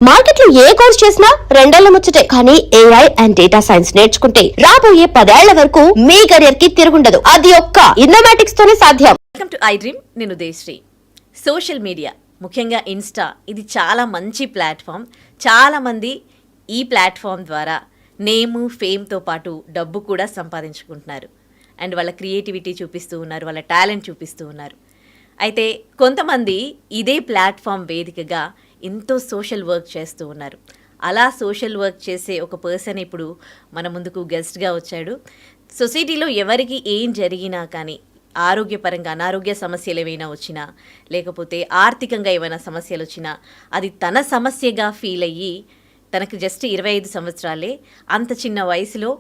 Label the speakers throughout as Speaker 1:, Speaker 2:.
Speaker 1: Market లో ఏ course చేసినా రెండేళ్ల ముచ్చటే. కానీ ఏఐ అండ్ డేటా సైన్స్ నేర్చుకుంటే రాబోయే 10 ఏళ్ల వరకు మీ కెరియర్ కి తిరుగుండదు. అది ఒక్క ఇన్నోమాటిక్స్ తోనే సాధ్యం.
Speaker 2: Welcome to I dream. నేను ఉదయశ్రీ. సోషల్ మీడియా, ముఖ్యంగా ఇన్స్టా, ఇది చాలా మంచి ప్లాట్ఫామ్. చాలామంది ఈ ప్లాట్ఫామ్ ద్వారా నేము, ఫేమ్తో పాటు డబ్బు కూడా సంపాదించుకుంటున్నారు. అండ్ వాళ్ళ క్రియేటివిటీ చూపిస్తూ ఉన్నారు, వాళ్ళ టాలెంట్ చూపిస్తూ ఉన్నారు. అయితే కొంతమంది ఇదే ప్లాట్ఫామ్ వేదికగా ఎంతో సోషల్ వర్క్ చేస్తూ ఉన్నారు. అలా సోషల్ వర్క్ చేసే ఒక పర్సన్ ఇప్పుడు మన ముందుకు గెస్ట్గా వచ్చాడు. సొసైటీలో ఎవరికి ఏం జరిగినా కానీ, ఆరోగ్యపరంగా అనారోగ్య సమస్యలు ఏమైనా వచ్చినా, లేకపోతే ఆర్థికంగా ఏమైనా సమస్యలు వచ్చినా, అది తన సమస్యగా ఫీల్ అయ్యి, తనకు జస్ట్ 25 సంవత్సరాలే, అంత చిన్న వయసులో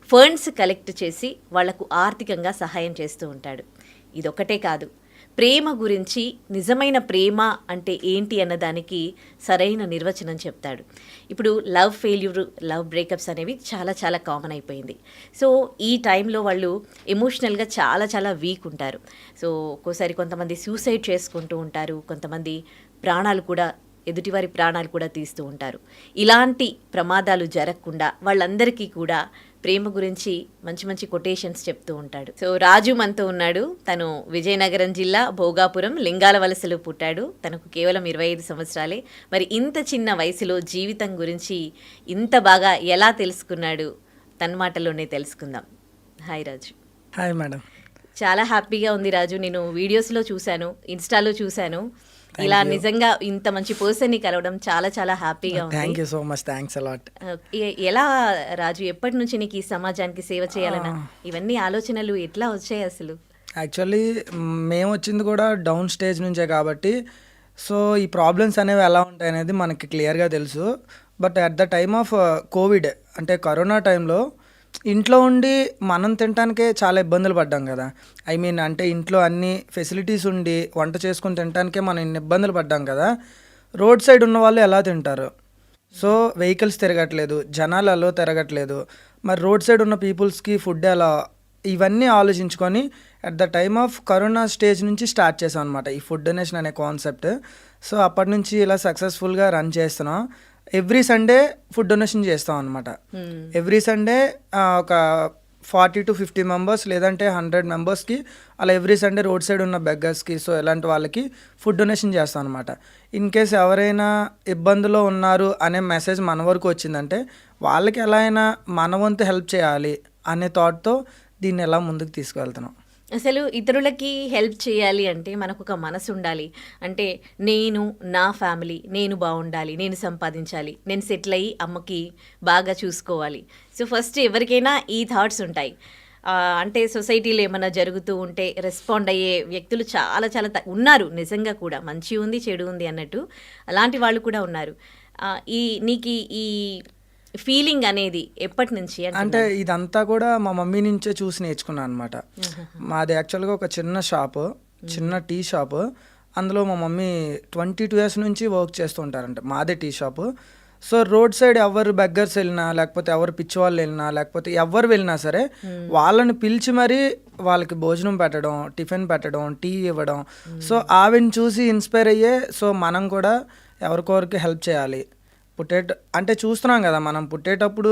Speaker 2: ఫండ్స్ కలెక్ట్ చేసి వాళ్లకు ఆర్థికంగా సహాయం చేస్తూ ఉంటాడు. ఇదొక్కటే కాదు, ప్రేమ గురించి, నిజమైన ప్రేమ అంటే ఏంటి అన్నదానికి సరైన నిర్వచనం చెప్తాడు. ఇప్పుడు లవ్ ఫెయిల్యూర్, లవ్ బ్రేకప్స్ అనేవి చాలా చాలా కామన్ అయిపోయింది. సో ఈ టైంలో వాళ్ళు ఎమోషనల్గా చాలా చాలా వీక్ ఉంటారు. సో ఒక్కోసారి కొంతమంది సూసైడ్ చేసుకుంటూ ఉంటారు, కొంతమంది ఎదుటివారి ప్రాణాలు కూడా తీస్తూ ఉంటారు. ఇలాంటి ప్రమాదాలు జరగకుండా వాళ్ళందరికీ కూడా ప్రేమ గురించి మంచి మంచి కొటేషన్స్ చెప్తూ ఉంటాడు. సో రాజు మనతో ఉన్నాడు. తను విజయనగరం జిల్లా భోగాపురం లింగాల వలసలో పుట్టాడు. తనకు కేవలం 25 సంవత్సరాలే. మరి ఇంత చిన్న వయసులో జీవితం గురించి ఇంత బాగా ఎలా తెలుసుకున్నాడు, తన మాటలోనే తెలుసుకుందాం. హాయ్ రాజు.
Speaker 3: Hi madam.
Speaker 2: చాలా హ్యాపీగా ఉంది రాజు. నేను వీడియోస్లో చూశాను, ఇన్స్టాలో చూశాను. ఇలా నిజంగా ఇంత మంచి పర్సన్ని కలవడం చాలా చాలా హ్యాపీగా ఉంది.
Speaker 3: Thank you so much. Thanks a lot.
Speaker 2: ఎలా రాజు, ఎప్పటి నుంచి నీకు ఈ సమాజానికి సేవ చేయాలన్నా ఇవన్నీ ఆలోచనలు ఎట్లా వచ్చాయి అసలు?
Speaker 3: యాక్చువల్లీ మేము వచ్చింది కూడా డౌన్ స్టేజ్ నుంచే కాబట్టి, సో ఈ ప్రాబ్లమ్స్ అనేవి ఎలా ఉంటాయి అనేది మనకి క్లియర్గా తెలుసు. But at the time of Covid, అంటే కరోనా టైంలో ఇంట్లో ఉండి మనం తినడానికే చాలా ఇబ్బందులు పడ్డాం కదా. అంటే ఇంట్లో అన్ని ఫెసిలిటీస్ ఉండి వంట చేసుకుని తినడానికే మనం ఇన్ని ఇబ్బందులు పడ్డాం కదా. రోడ్ సైడ్ ఉన్న వాళ్ళు ఎలా తింటారు? సో వెహికల్స్ తిరగట్లేదు, జనాలు అలో తిరగట్లేదు, మరి రోడ్ సైడ్ ఉన్న పీపుల్స్కి ఫుడ్ ఎలా? ఇవన్నీ ఆలోచించుకొని at the time of corona stage నుంచి స్టార్ట్ చేసాం అనమాట ఈ ఫుడ్ డొనేషన్ అనే కాన్సెప్ట్. సో అప్పటి నుంచి ఇలా సక్సెస్ఫుల్గా రన్ చేస్తున్నాం. ఎవ్రీ సండే ఫుడ్ డొనేషన్ చేస్తాం అనమాట. ఎవ్రీ సండే ఒక 40 to 50 మెంబర్స్, లేదంటే 100 మెంబర్స్కి అలా ఎవ్రీ సండే రోడ్ సైడ్ ఉన్న బెగ్గర్స్కి, సో ఇలాంటి వాళ్ళకి ఫుడ్ డొనేషన్ చేస్తాం అనమాట. ఇన్ కేస్ ఎవరైనా ఇబ్బందులో ఉన్నారు అనే మెసేజ్ మన వరకు వచ్చిందంటే వాళ్ళకి ఎలా అయినా మన వంతు హెల్ప్ చేయాలి అనే థాట్తో దీన్ని ఎలా ముందుకు తీసుకువెళ్తున్నాం.
Speaker 2: అసలు ఇతరులకి హెల్ప్ చేయాలి అంటే మనకు ఒక మనసు ఉండాలి. అంటే నేను, నా ఫ్యామిలీ, నేను బాగుండాలి, నేను సంపాదించాలి, నేను సెటిల్ అయ్యి అమ్మకి బాగా చూసుకోవాలి. సో ఫస్ట్ ఎవరికైనా ఈ థాట్స్ ఉంటాయి. అంటే సొసైటీలో ఏమైనా జరుగుతూ ఉంటే రెస్పాండ్ అయ్యే వ్యక్తులు చాలా చాలా ఉన్నారు. నిజంగా కూడా మంచి ఉంది, చెడు ఉంది అన్నట్టు అలాంటి వాళ్ళు కూడా ఉన్నారు. నీకు ఈ ఫీలింగ్ అనేది ఎప్పటి నుంచి?
Speaker 3: అంటే ఇదంతా కూడా మా మమ్మీ నుంచే చూసి నేర్చుకున్నాను అనమాట. మాది యాక్చువల్గా ఒక చిన్న టీ షాప్. అందులో మా మమ్మీ 22 years నుంచి వర్క్ చేస్తూ ఉంటారంట. మాదే tea shop. So road side ఎవరు బెగ్గర్స్ వెళ్ళినా, లేకపోతే ఎవరు పిచ్చి వాళ్ళు వెళ్ళినా, లేకపోతే ఎవరు వెళ్ళినా సరే వాళ్ళని పిలిచి మరీ వాళ్ళకి భోజనం పెట్టడం, టిఫిన్ పెట్టడం, టీ ఇవ్వడం. సో ఆవిని చూసి ఇన్స్పైర్ అయ్యే, సో మనం కూడా ఎవరికొరికి హెల్ప్ చేయాలి. అంటే చూస్తున్నాం కదా, మనం పుట్టేటప్పుడు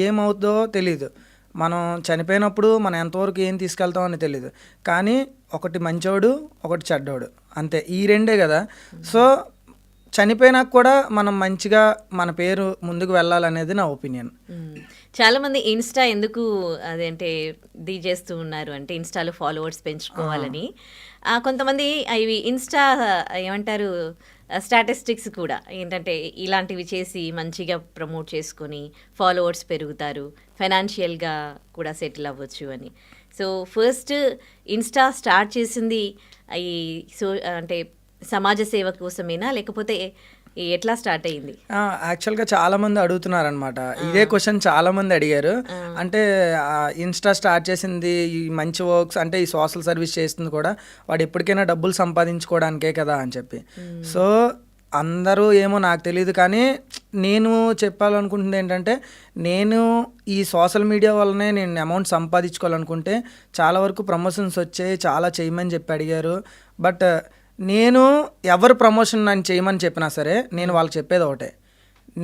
Speaker 3: ఏమవుతుందో తెలీదు, మనం చనిపోయినప్పుడు మనం ఎంతవరకు ఏం తీసుకెళ్తామని తెలీదు. కానీ ఒకటి మంచోడు, ఒకటి చెడ్డోడు, అంతే. ఈ రెండే కదా. సో చనిపోయినాక కూడా మనం మంచిగా మన పేరు ముందుకు వెళ్ళాలనేది నా ఒపీనియన్.
Speaker 2: చాలామంది ఇన్స్టా ఎందుకు అదేంటే చేస్తూ ఉన్నారు అంటే ఇన్స్టాలో ఫాలోవర్స్ పెంచుకోవాలని. కొంతమంది ఇవి ఇన్స్టా ఏమంటారు స్టాటిస్టిక్స్ కూడా ఏంటంటే ఇలాంటివి చేసి మంచిగా ప్రమోట్ చేసుకొని ఫాలోవర్స్ పెరుగుతారు, ఫైనాన్షియల్గా కూడా సెటిల్ అవ్వచ్చు అని. సో ఫస్ట్ ఇన్స్టా స్టార్ట్ చేసింది అంటే సమాజ సేవ కోసమేనా, లేకపోతే ఎట్లా స్టార్ట్ అయ్యింది?
Speaker 3: యాక్చువల్గా చాలా మంది అడుగుతున్నారనమాట ఇదే క్వశ్చన్. చాలా మంది అడిగారు. అంటే ఇన్స్టా స్టార్ట్ చేసింది ఈ మంచి వర్క్స్, అంటే ఈ సోషల్ సర్వీస్ చేస్తుంది కూడా వాడు ఎప్పటికైనా డబ్బులు సంపాదించుకోవడానికే కదా అని చెప్పి. సో అందరూ ఏమో నాకు తెలియదు, కానీ నేను చెప్పాలనుకుంటుంది ఏంటంటే, నేను ఈ సోషల్ మీడియా వల్లనే నేను అమౌంట్ సంపాదించుకోవాలనుకుంటే చాలా వరకు ప్రమోషన్స్ వచ్చాయి, చాలా చేయమని చెప్పి అడిగారు. బట్ నేను ఎవరు ప్రమోషన్ నన్ను చేయమని చెప్పినా సరే నేను వాళ్ళకి చెప్పేది ఒకటే,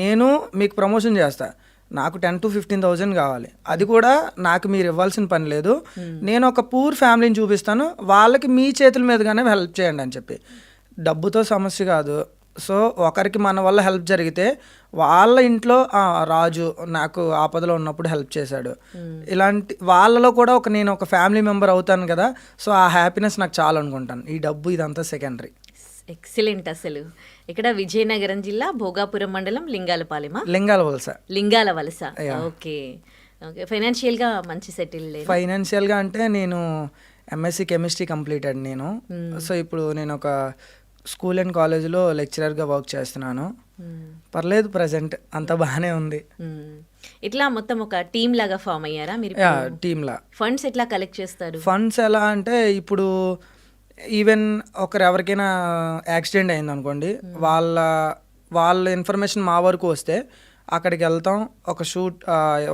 Speaker 3: నేను మీకు ప్రమోషన్ చేస్తా, నాకు 10 to 15,000 కావాలి, అది కూడా నాకు మీరు ఇవ్వాల్సిన పని లేదు, నేను ఒక పూర్ ఫ్యామిలీని చూపిస్తాను, వాళ్ళకి మీ చేతుల మీదుగానే హెల్ప్ చేయండి అని చెప్పి. డబ్బుతో సమస్య కాదు. సో ఒకరికి మన వల్ల హెల్ప్ జరిగితే వాళ్ళ ఇంట్లో రాజు నాకు ఆపదలో ఉన్నప్పుడు హెల్ప్ చేశాడు, ఇలాంటి వాళ్ళలో కూడా నేను ఒక ఫ్యామిలీ మెంబర్ అవుతాను కదా. సో ఆ హ్యాపీనెస్ నాకు చాలా అనుకుంటాను. ఈ డబ్బు ఇదంతా సెకండరీ.
Speaker 2: ఎక్సలెంట్. అసలు ఇక్కడ విజయనగరం జిల్లా భోగాపురం మండలం లింగాలపాలెమా? లింగాల వలస. Okay okay. ఫైనాన్షియల్గా మంచి సెటిల్?
Speaker 3: ఫైనాన్షియల్గా అంటే నేను ఎంఎస్సి కెమిస్ట్రీ కంప్లీటెడ్ నేను. సో ఇప్పుడు నేను ఒక స్కూల్ అండ్ కాలేజ్లో లెక్చరర్గా వర్క్ చేస్తున్నాను. పర్లేదు, ప్రజెంట్ అంతా బాగానే ఉంది.
Speaker 2: ఇట్లా మొత్తం ఒక టీమ్ లాగా ఫామ్ అయ్యారా మీరు?
Speaker 3: టీమ్ లా.
Speaker 2: ఫండ్స్ ఎట్లా కలెక్ట్ చేస్తారు?
Speaker 3: ఫండ్స్ ఎలా అంటే ఇప్పుడు ఈవెన్ ఎవరికైనా యాక్సిడెంట్ అయింది అనుకోండి, వాళ్ళ ఇన్ఫర్మేషన్ మా వరకు వస్తే అక్కడికి వెళ్తాం,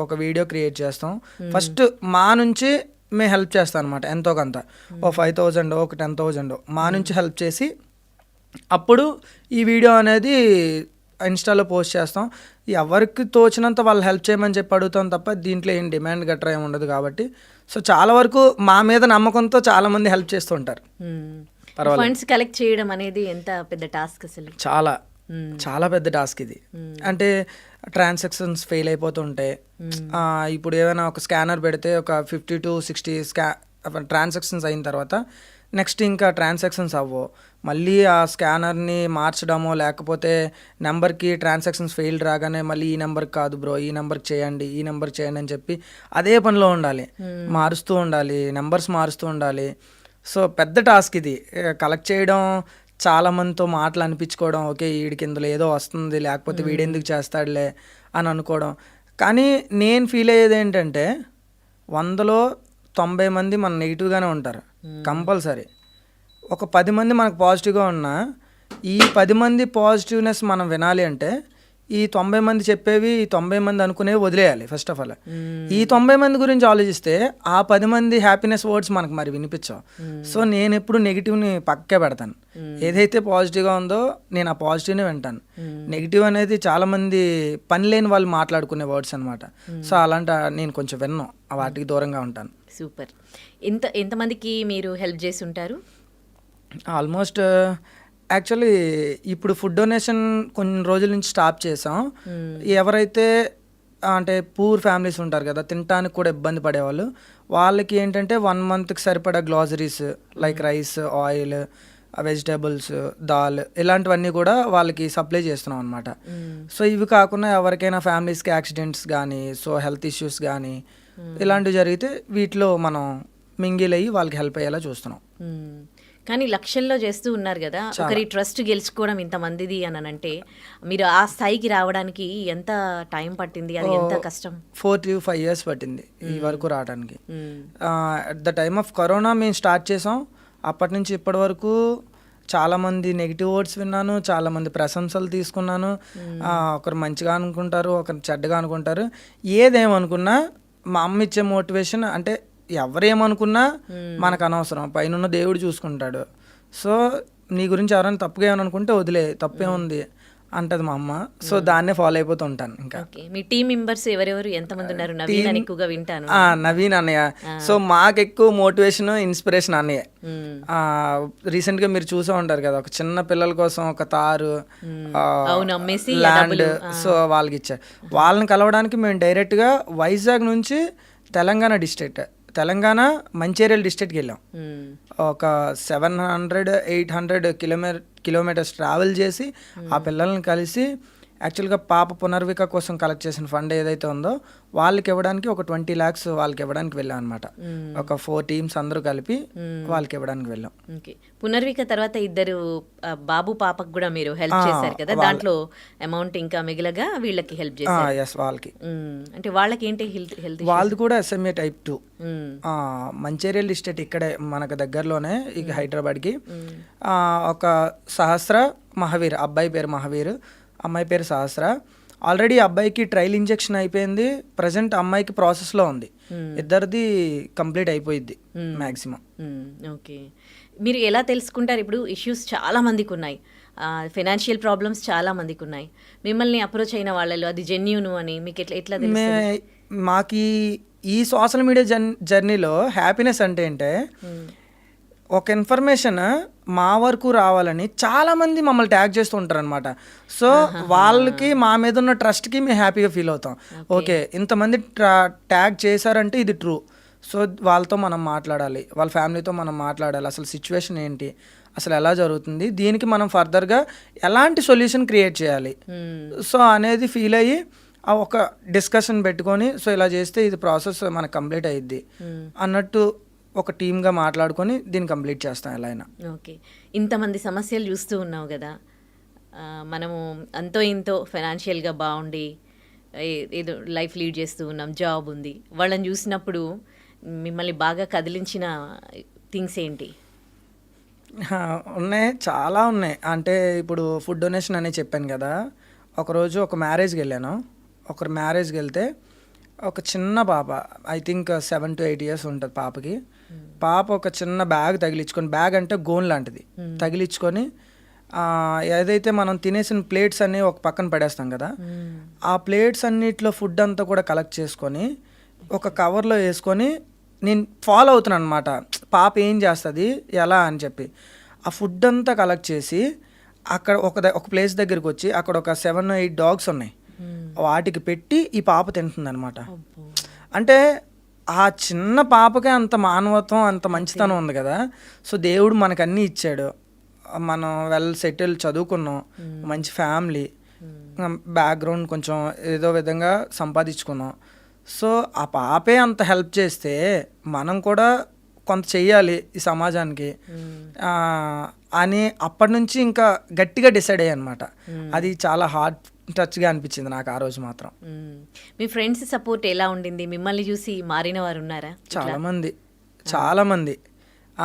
Speaker 3: ఒక వీడియో క్రియేట్ చేస్తాం. ఫస్ట్ మా నుంచి మేము హెల్ప్ చేస్తాం అనమాట, ఎంతో కొంత, ఓ 5,000 ఒక 10,000 మా నుంచి హెల్ప్ చేసి అప్పుడు ఈ వీడియో అనేది ఇన్స్టాలో పోస్ట్ చేస్తాం. ఎవరికి తోచినంత వాళ్ళు హెల్ప్ చేయమని చెప్పి అడుగుతాం తప్ప దీంట్లో ఏం డిమాండ్ గట్రా ఏమి ఉండదు కాబట్టి. సో చాలా వరకు మా మీద నమ్మకంతో చాలా మంది హెల్ప్ చేస్తూ ఉంటారు.
Speaker 2: ఫండ్స్ కలెక్ట్ చేయడం అనేది ఎంత పెద్ద టాస్క్ అసలు?
Speaker 3: చాలా పెద్ద టాస్క్ ఇది. అంటే ట్రాన్సాక్షన్స్ ఫెయిల్ అయిపోతుంటాయి. ఇప్పుడు ఏమైనా ఒక స్కానర్ పెడితే ఒక 50 to 60 ట్రాన్సాక్షన్స్ అయిన తర్వాత నెక్స్ట్ ఇంకా ట్రాన్సాక్షన్స్ అవ్వవు, మళ్ళీ ఆ స్కానర్ని మార్చడమో లేకపోతే నెంబర్కి ట్రాన్సాక్షన్స్ ఫెయిల్ రాగానే మళ్ళీ ఈ నెంబర్కి కాదు బ్రో, ఈ నెంబర్కి చేయండి, ఈ నెంబర్కి చేయండి అని చెప్పి అదే పనిలో ఉండాలి, మారుస్తూ ఉండాలి, నెంబర్స్ మారుస్తూ ఉండాలి. సో పెద్ద టాస్క్ ఇది. కలెక్ట్ చేయడం, చాలా మందితో మాటలు అనిపించుకోవడం, ఓకే వీడికి ఇందులో ఏదో వస్తుంది లేకపోతే వీడెందుకు చేస్తాడులే అని అనుకోవడం. కానీ నేను ఫీల్ అయ్యేది ఏంటంటే 100లో 90 మంది మన నెగిటివ్గానే ఉంటారు కంపల్సరీ. ఒక 10 మంది మనకు పాజిటివ్గా ఉన్నా ఈ 10 మంది పాజిటివ్నెస్ మనం వినాలి అంటే ఈ 90 మంది చెప్పేవి, ఈ 90 మంది అనుకునేవి వదిలేయాలి ఫస్ట్ ఆఫ్ ఆల్. ఈ 90 మంది గురించి ఆలోచిస్తే ఆ 10 మంది హ్యాపీనెస్ వర్డ్స్ మనకు మరి వినిపించవు. సో నేను ఎప్పుడు నెగిటివ్ని పక్కే పెడతాను. ఏదైతే పాజిటివ్గా ఉందో నేను ఆ పాజిటివ్నే వింటాను. నెగిటివ్ అనేది చాలా మంది పని లేని వాళ్ళు మాట్లాడుకునే వర్డ్స్ అనమాట. సో అలాంటి నేను కొంచెం విన్నాను, వాటికి దూరంగా ఉంటాను.
Speaker 2: సూపర్. ఎంతమందికి మీరు హెల్ప్ చేసి ఉంటారు?
Speaker 3: ఆల్మోస్ట్ యాక్చువల్లీ ఇప్పుడు ఫుడ్ డొనేషన్ కొన్ని రోజుల నుంచి స్టాప్ చేసాం. ఎవరైతే అంటే పూర్ ఫ్యామిలీస్ ఉంటారు కదా, తినడానికి కూడా ఇబ్బంది పడేవాళ్ళు, వాళ్ళకి ఏంటంటే 1 monthకి సరిపడా groceries like rice, oil, vegetables, dal ఇలాంటివన్నీ కూడా వాళ్ళకి సప్లై చేస్తున్నాం అనమాట. సో ఇవి కాకుండా ఎవరికైనా ఫ్యామిలీస్కి యాక్సిడెంట్స్ కానీ, సో హెల్త్ ఇష్యూస్ కానీ ఇలాంటివి జరిగితే వీటిలో మనం మింగిల్ అయ్యి వాళ్ళకి హెల్ప్ అయ్యేలా చూస్తున్నాం.
Speaker 2: కానీ లక్షల్లో చేస్తూ ఉన్నారు కదా, ఒకరి ట్రస్ట్ గెలుచుకోవడం ఇంతమందిది అని అంటే మీరు ఆ స్థాయికి రావడానికి ఎంత టైం పట్టింది, అది ఎంత కష్టం?
Speaker 3: 4 to 5 years పట్టింది ఈ వరకు రావడానికి. At the time of corona మేము స్టార్ట్ చేసాం. అప్పటి నుంచి ఇప్పటి వరకు చాలామంది నెగిటివ్ వర్డ్స్ విన్నాను, చాలామంది ప్రశంసలు తీసుకున్నాను. ఒకరు మంచిగా అనుకుంటారు, ఒకరు చెడ్డగా అనుకుంటారు. ఏదేమనుకున్నా మా అమ్మ ఇచ్చే మోటివేషన్ అంటే ఎవరేమనుకున్నా మనకు అనవసరం, పైన దేవుడు చూసుకుంటాడు. సో నీ గురించి ఎవరైనా తప్పుగా ఏమని అనుకుంటే వదిలే, తప్పే ఉంది అంటది మా అమ్మ. సో దాన్నే ఫాలో అయిపోతూ ఉంటాను. ఇంకా
Speaker 2: మీ టీమ్ మెంబర్స్ ఎవరెవరు, ఎంతమంది ఉన్నారు? నవీన్ అని ఎక్కువగా వింటాను.
Speaker 3: నవీన్ అన్నయ్య. సో మాకు ఎక్కువ మోటివేషన్, ఇన్స్పిరేషన్ అన్నయ్య. రీసెంట్ గా మీరు చూసే ఉంటారు కదా, ఒక చిన్న పిల్లల కోసం ఒక తారు, ల్యాండ్, సో వాళ్ళకి ఇచ్చారు. వాళ్ళని కలవడానికి మేము డైరెక్ట్ గా వైజాగ్ నుంచి తెలంగాణ మంచిర్యాల డిస్ట్రిక్ట్కి వెళ్ళాం. ఒక 700-800 కిలోమీటర్స్ ట్రావెల్ చేసి ఆ పిల్లల్ని కలిసి యాక్చువల్గా పాప పునర్విక కోసం కలెక్ట్ చేసిన ఫండ్ ఏదైతే ఉందో వాళ్ళకి ఇవ్వడానికి ఒక 20 lakhs వాళ్ళకి ఇవ్వడానికి వెళ్ళాం అనమాట. ఒక 4 teams అందరూ కలిపి వాళ్ళకి ఇవ్వడానికి వెళ్ళాం.
Speaker 2: పునర్విక తర్వాత ఇద్దరు బాబు పాపకు కూడా మీరు హెల్ప్ చేశారు కదా, దాంట్లో అమౌంట్ ఇంకా మిగిలగా వీళ్ళకి హెల్ప్ చేశారు.
Speaker 3: ఎస్, వాళ్ళకి
Speaker 2: అంటే వాళ్ళకి ఏంటి హెల్త్?
Speaker 3: వాళ్ళది కూడా SMA type 2. మంచిర్యాల డిస్ట్రిక్ట్ ఇక్కడే మనకు దగ్గరలోనే, ఇక హైదరాబాద్కి. ఒక సహస్ర మహావీర్, అబ్బాయి పేరు మహావీర్, అమ్మాయి పేరు సహస్ర. ఆల్రెడీ అబ్బాయికి ట్రయల్ ఇంజెక్షన్ అయిపోయింది, ప్రజెంట్ అమ్మాయికి ప్రాసెస్లో ఉంది. ఇద్దరిది కంప్లీట్ అయిపోయింది మ్యాక్సిమం.
Speaker 2: ఓకే. మీరు ఎలా తెలుసుకుంటారు? ఇప్పుడు ఇష్యూస్ చాలా మందికి ఉన్నాయి, ఫైనాన్షియల్ ప్రాబ్లమ్స్ చాలా మందికి ఉన్నాయి. మిమ్మల్ని అప్రోచ్ అయిన వాళ్ళలో అది జెన్యూన్ అని మీకు ఎట్లా తెలుస్తుంది?
Speaker 3: మాకు ఈ సోషల్ మీడియా జర్నీలో హ్యాపీనెస్ అంటే ఒక ఇన్ఫర్మేషన్ మా వరకు రావాలని చాలామంది మమ్మల్ని ట్యాగ్ చేస్తూ ఉంటారు అనమాట. సో వాళ్ళకి మా మీద ఉన్న ట్రస్ట్కి మేము హ్యాపీగా ఫీల్ అవుతాం. ఓకే, ఇంతమంది ట్యాగ్ చేశారంటే ఇది ట్రూ. సో వాళ్ళతో మనం మాట్లాడాలి, వాళ్ళ ఫ్యామిలీతో మనం మాట్లాడాలి, అసలు సిచ్యువేషన్ ఏంటి, అసలు ఎలా జరుగుతుంది, దీనికి మనం ఫర్దర్గా ఎలాంటి సొల్యూషన్ క్రియేట్ చేయాలి సో అనేది ఫీల్ అయ్యి ఒక డిస్కషన్ పెట్టుకొని సో ఇలా చేస్తే ఇది ప్రాసెస్ మనకు కంప్లీట్ అయ్యిద్ది అన్నట్టు ఒక టీమ్గా మాట్లాడుకొని దీన్ని కంప్లీట్ చేస్తాం ఎలా అయినా.
Speaker 2: ఓకే, ఇంతమంది సమస్యలు చూస్తూ ఉన్నావు కదా, మనము అంతో ఇంతో ఫైనాన్షియల్గా బాగుండి ఏదో లైఫ్ లీడ్ చేస్తూ ఉన్నాం, జాబ్ ఉంది, వాళ్ళని చూసినప్పుడు మిమ్మల్ని బాగా కదిలించిన థింగ్స్ ఏంటి?
Speaker 3: ఉన్నాయి, చాలా ఉన్నాయి. అంటే ఇప్పుడు ఫుడ్ డొనేషన్ అని చెప్పాను కదా, ఒకరోజు ఒక మ్యారేజ్కి వెళ్ళాను. ఒక మ్యారేజ్కి వెళ్తే ఒక చిన్న పాప, ఐ థింక్ 7 to 8 years ఉంటుంది పాపకి. పాప ఒక చిన్న బ్యాగ్ తగిలించుకొని, బ్యాగ్ అంటే గోన్ లాంటిది తగిలించుకొని, ఏదైతే మనం తినేసిన ప్లేట్స్ అన్నీ ఒక పక్కన పడేస్తాం కదా, ఆ ప్లేట్స్ అన్నిట్లో ఫుడ్ అంతా కూడా కలెక్ట్ చేసుకొని ఒక కవర్లో వేసుకొని నేను ఫాలో అవుతున్నాను అనమాట, పాప ఏం చేస్తుంది ఎలా అని చెప్పి. ఆ ఫుడ్ అంతా కలెక్ట్ చేసి అక్కడ ఒక ప్లేస్ దగ్గరికి వచ్చి అక్కడ ఒక 7 or 8 dogs ఉన్నాయి, వాటికి పెట్టి ఈ పాప తింటుంది అనమాట. అంటే ఆ చిన్న పాపకే అంత మానవత్వం, అంత మంచితనం ఉంది కదా. సో దేవుడు మనకు అన్నీ ఇచ్చాడు, మనం వెల్ సెటిల్, చదువుకున్నాం, మంచి ఫ్యామిలీ బ్యాక్గ్రౌండ్, కొంచెం ఏదో విధంగా సంపాదించుకున్నాం. సో ఆ పాపే అంత హెల్ప్ చేస్తే మనం కూడా కొంత చెయ్యాలి ఈ సమాజానికి అని అప్పటి నుంచి ఇంకా గట్టిగా డిసైడ్ అయ్యాయి అనమాట. అది చాలా హార్డ్ టచ్గా అనిపించింది నాకు ఆ రోజు మాత్రం.
Speaker 2: మీ ఫ్రెండ్స్ సపోర్ట్ ఎలా ఉండింది? మిమ్మల్ని చూసి మారిన వారు ఉన్నారా?
Speaker 3: చాలా మంది.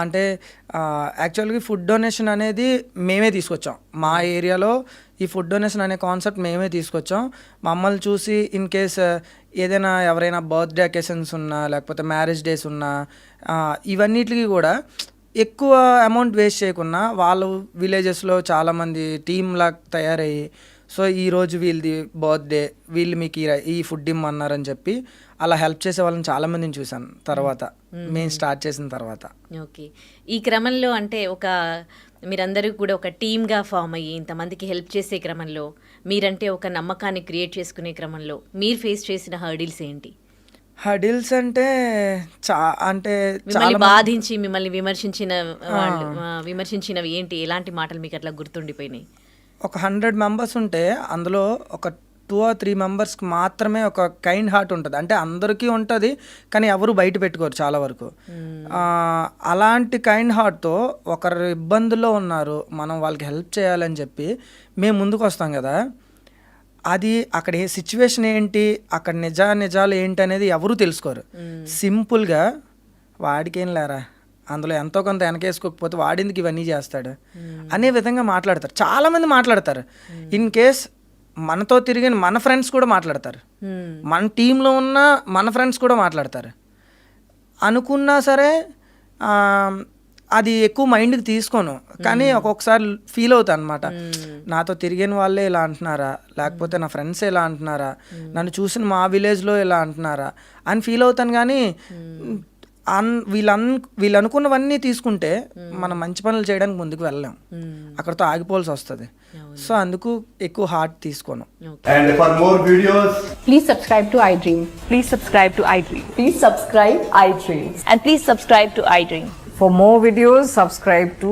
Speaker 3: అంటే యాక్చువల్గా ఫుడ్ డొనేషన్ అనేది మేమే తీసుకొచ్చాం, మా ఏరియాలో ఈ ఫుడ్ డొనేషన్ అనే కాన్సెప్ట్ మేమే తీసుకొచ్చాం. మమ్మల్ని చూసి ఇన్ కేస్ ఏదైనా ఎవరైనా బర్త్డే అకేషన్స్ ఉన్నా, లేకపోతే మ్యారేజ్ డేస్ ఉన్నా, ఇవన్నిటికి కూడా ఎక్కువ అమౌంట్ వేస్ట్ చేయకుండా వాళ్ళు విలేజెస్లో చాలామంది టీమ్లా తయారయ్యి, సో ఈరోజు వీళ్ళది బర్త్డే, వీళ్ళు మీకు ఈ ఫుడ్ ఇమ్మన్నారని చెప్పి అలా హెల్ప్ చేసే వాళ్ళని చాలామందిని చూశాను తర్వాత, మేము స్టార్ట్ చేసిన తర్వాత.
Speaker 2: ఓకే, ఈ క్రమంలో అంటే మీరందరూ కూడా ఒక టీమ్గా ఫామ్ అయ్యి ఇంతమందికి హెల్ప్ చేసే క్రమంలో, మీరంటే ఒక నమ్మకాన్ని క్రియేట్ చేసుకునే క్రమంలో మీరు ఫేస్ చేసిన హర్డిల్స్ ఏంటి?
Speaker 3: హర్డిల్స్ అంటే
Speaker 2: మిమ్మల్ని బాధించి మిమ్మల్ని విమర్శించినవి ఏంటి? ఎలాంటి మాటలు మీకు అట్లా గుర్తుండిపోయినాయి?
Speaker 3: ఒక 100 members ఉంటే అందులో ఒక 2 or 3 members మాత్రమే ఒక కైండ్ హార్ట్ ఉంటుంది. అంటే అందరికీ ఉంటుంది కానీ ఎవరు బయట పెట్టుకోరు చాలా వరకు. అలాంటి కైండ్ హార్ట్తో ఒకరు ఇబ్బందుల్లో ఉన్నారు, మనం వాళ్ళకి హెల్ప్ చేయాలని చెప్పి మేము ముందుకు వస్తాం కదా. అది అక్కడ సిచ్యువేషన్ ఏంటి, అక్కడ నిజాలు ఏంటి అనేది ఎవరు తెలుసుకోరు. సింపుల్గా వాడికేం లేరా, అందులో ఎంతో కొంత వెనకేసుకోకపోతే వాడేందుకు ఇవన్నీ చేస్తాడు అనే విధంగా మాట్లాడతారు. చాలామంది మాట్లాడతారు. ఇన్ కేస్ మనతో తిరిగిన మన ఫ్రెండ్స్ కూడా మాట్లాడతారు, మన టీంలో ఉన్న మన ఫ్రెండ్స్ కూడా మాట్లాడతారు. అనుకున్నా సరే అది ఎక్కువ మైండ్కి తీసుకోను, కానీ ఒక్కొక్కసారి ఫీల్ అవుతాను అనమాట, నాతో తిరిగిన వాళ్ళే ఇలా అంటున్నారా, లేకపోతే నా ఫ్రెండ్స్ ఇలా అంటున్నారా, నన్ను చూసిన మా విలేజ్లో ఇలా అంటున్నారా అని ఫీల్ అవుతాను. కానీ వీళ్ళు అనుకున్నవన్నీ తీసుకుంటే మనం మంచి పనులు చేయడానికి ముందుకు వెళ్ళలేం, అక్కడతో ఆగిపోవాల్సి వస్తుంది. సో అందుకు ఎక్కువ హార్ట్ తీసుకోను.
Speaker 4: And for more videos,
Speaker 5: please subscribe to iDream.
Speaker 6: Please subscribe to iDream.
Speaker 5: Please subscribe iDream.
Speaker 6: And please subscribe to iDream.
Speaker 5: For more videos, subscribe to